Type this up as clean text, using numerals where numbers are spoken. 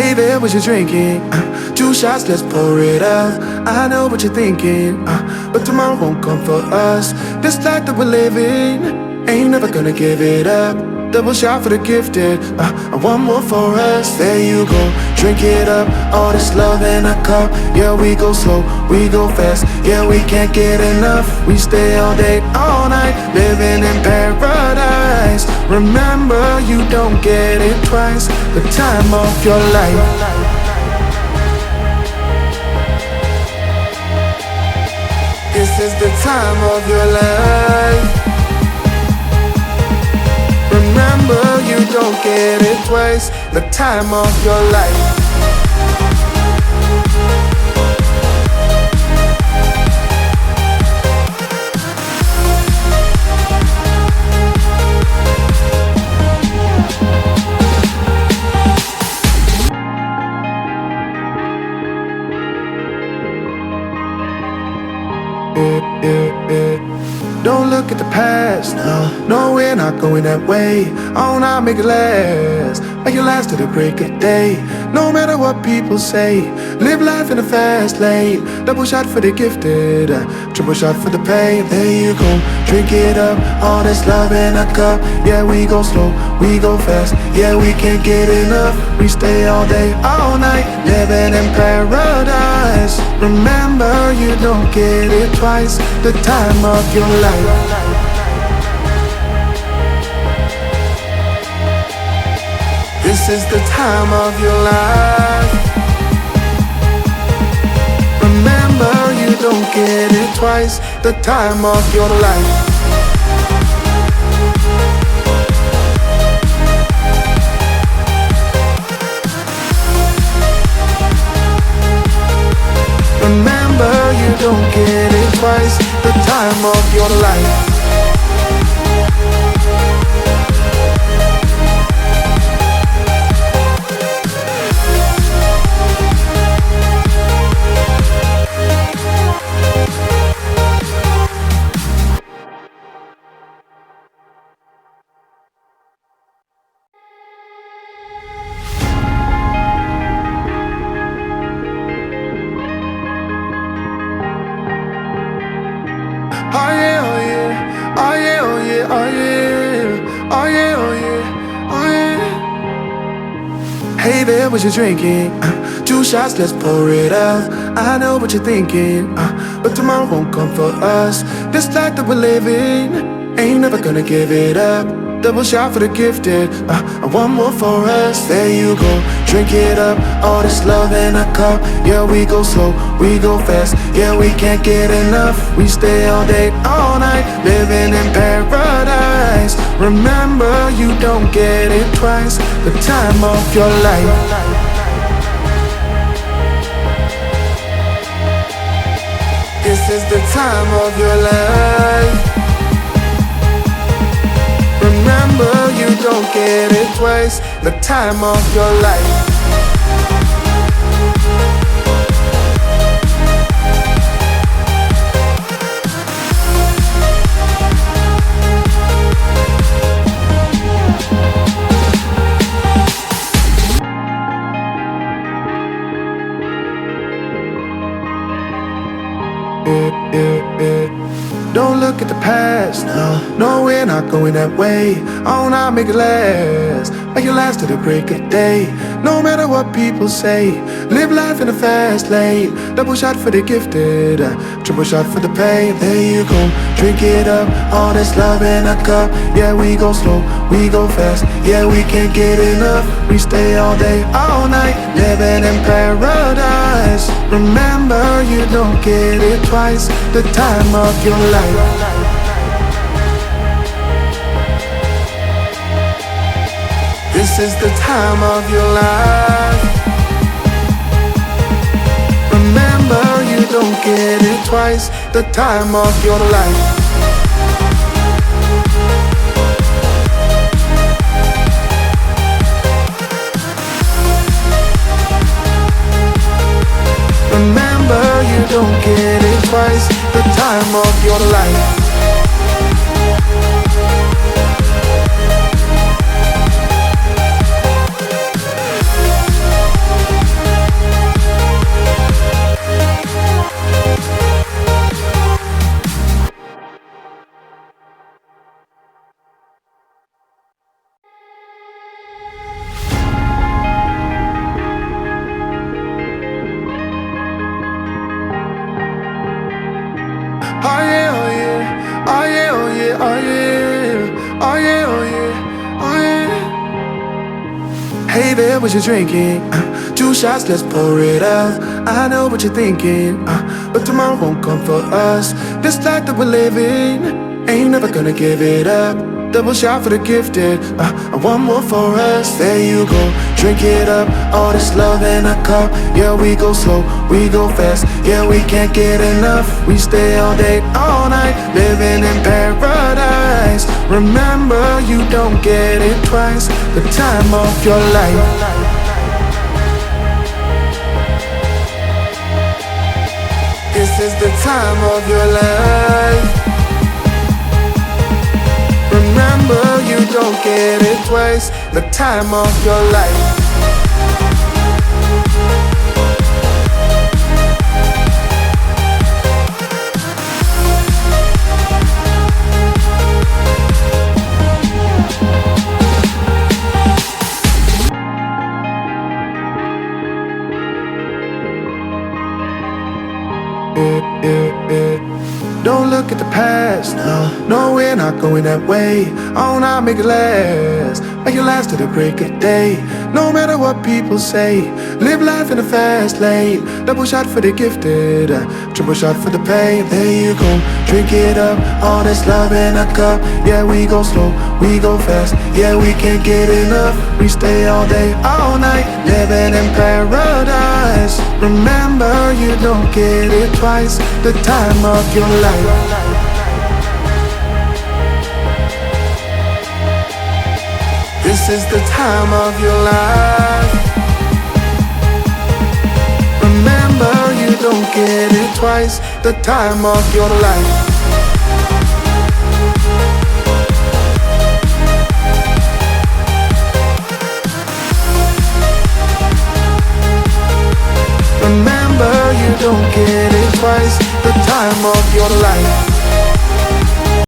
Hey there, what you drinking? 2 shots, let's pour it out. I know what you're thinking, but tomorrow won't come for us. This life that we're living, ain't never gonna give it up. Double shot for the gifted, and one more for us. There you go, drink it up. All this love in a cup. Yeah, we go slow, we go fast. Yeah, we can't get enough. We stay all day, all night, living in paradise. Remember, you don't get it twice. The time of your life. This is the time of your life. Remember, you don't get it twice. The time of your life. Don't look at the past, no, we're not going that way. Oh, now make it last, make it last to the break of day. No matter what people say, live life in a fast lane. Double shot for the gifted, triple shot for the pain. There you go, drink it up. All this love in a cup. Yeah, we go slow, we go fast. Yeah, we can't get enough. We stay all day, all night, living in paradise. Remember, you don't get it twice. The time of your life. This is the time of your life. Remember, you don't get it twice. The time of your life. Remember, you don't get it twice. The time of your life. Oh yeah, oh yeah, oh yeah, oh yeah, oh yeah, oh yeah, oh yeah, oh yeah. Hey there, what you drinking? 2 shots, let's pour it out. I know what you're thinking, but tomorrow won't come for us. This life that we're living, ain't never gonna give it up. Double shot for the gifted, and one more for us. There you go, drink it up. All this love in a cup. Yeah, we go slow, we go fast. Yeah, we can't get enough. We stay all day, all night, living in paradise. Remember, you don't get it twice. The time of your life. This is the time of your life. Remember, you don't get it twice. The time of your life. Don't look at the past, no, we're not going that way. Oh, now make it last to the break of day. No matter what people say, live life in a fast lane. Double shot for the gifted, triple shot for the pain. There you go, drink it up. All this love in a cup. Yeah, we go slow, we go fast. Yeah, we can't get enough. We stay all day, all night, living in paradise. Remember, you don't get it twice. The time of your life. This is the time of your life. Remember, you don't get it twice. The time of your life. Remember, you don't get it twice. The time of your life. Hey there, what you drinking? 2 shots, let's pour it out. I know what you're thinking, but tomorrow won't come for us. This life that we're living, ain't never gonna give it up. Double shot for the gifted, and one more for us. There you go, drink it up. All this love in a cup. Yeah, we go slow, we go fast. Yeah, we can't get enough. We stay all day, all night, living in paradise. Remember, you don't get it twice. The time of your life. This is the time of your life. Remember, you don't get it twice. The time of your life. Don't look at the past, no, we're not going that way. Oh, now make it last, make it last to the break of day. No matter what people say, live life in the fast lane. Double shot for the gifted, triple shot for the pain. There you go, drink it up, all this love in a cup. Yeah, we go slow, we go fast. Yeah, we can't get enough. We stay all day, all night, living in paradise. Remember, you don't get it twice. The time of your life. This is the time of your life. Remember, you don't get it twice. The time of your life.